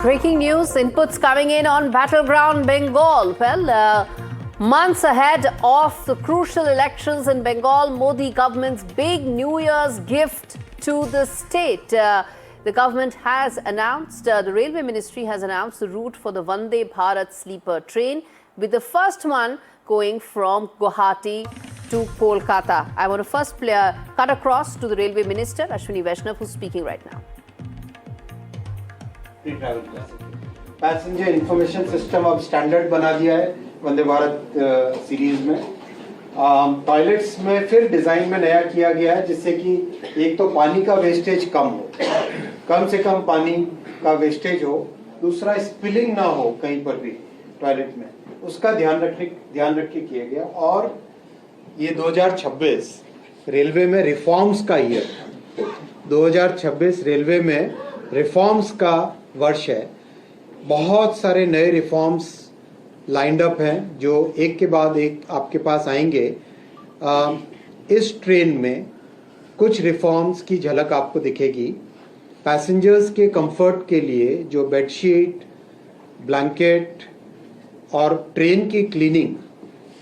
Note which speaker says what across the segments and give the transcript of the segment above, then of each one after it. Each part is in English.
Speaker 1: Breaking news, inputs coming in on battleground Bengal. Well, months ahead of the crucial elections in Bengal, Modi government's big New Year's gift to the state. The government has announced, the Railway Ministry has announced the route for the Vande Bharat sleeper train, with the first one going from Guwahati to Kolkata. I want to first cut across to the Railway Minister, Ashwini Vaishnav, who's speaking right now.
Speaker 2: Passenger information system अब standard बना दिया है Vande Bharat series में। Toilets में फिर design में नया किया गया है, जिससे कि एक तो पानी का वेस्टेज कम हो, कम से कम पानी का वेस्टेज हो, दूसरा स्पिलिंग ना हो कहीं पर भी टॉयलेट में, उसका ध्यान रख के किया गया। और ये 2026 रेलवे में रिफॉर्म्स का ईयर, 2026 रेलवे में रिफॉर्म्स का वर्ष है। बहुत सारे नए रिफॉर्म्स लाइंड अप हैं जो एक के बाद एक आपके पास आएंगे। इस ट्रेन में कुछ रिफॉर्म्स की झलक आपको दिखेगी। पैसेंजर्स के कंफर्ट के लिए जो बेडशीट, ब्लैंकेट और ट्रेन की क्लीनिंग,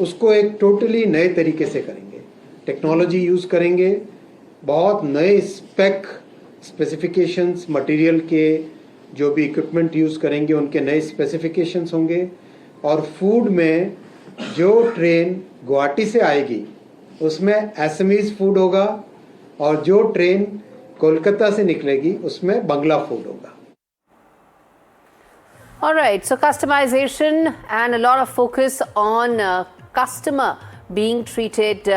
Speaker 2: उसको एक टोटली नए तरीके से करेंगे। टेक्नोलॉजी यूज़ करेंगे, बहुत नए स्पेसिफिकेशंस, मटेरियल के जो भी इक्विपमेंट यूज़ करेंगे उनके नए स्पेसिफिकेशंस होंगे। और फूड में जो ट्रेन गुवाहाटी से आएगी उसमें एसएमईज फूड होगा, और जो ट्रेन कोलकाता से निकलेगी उसमें बंगला फूड होगा।
Speaker 1: All right, so customization and a lot of focus on customer being treated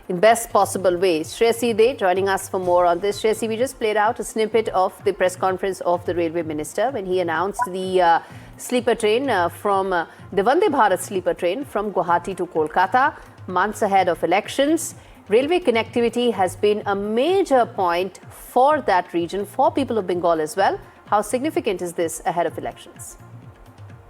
Speaker 1: in best possible ways. Shreyasi De joining us for more on this. Shreyasi, we just played out a snippet of the press conference of the Railway Minister when he announced the sleeper train from the Vande Bharat sleeper train from Guwahati to Kolkata, months ahead of elections. Railway connectivity has been a major point for that region, for people of Bengal as well. How significant is this ahead of elections?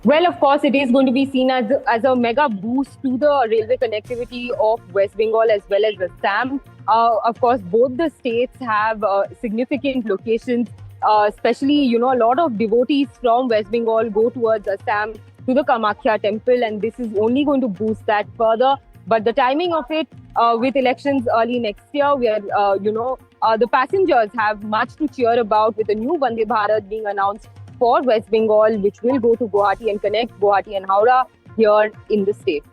Speaker 3: Well, of course, it is going to be seen as a mega boost to the railway connectivity of West Bengal as well as Assam. Of course, both the states have significant locations, especially, a lot of devotees from West Bengal go towards Assam to the Kamakhya temple, and this is only going to boost that further. But the timing of it, with elections early next year, where, the passengers have much to cheer about, with the new Vande Bharat being announced for West Bengal, which will go to Guwahati and connect Guwahati and Howrah here in the state.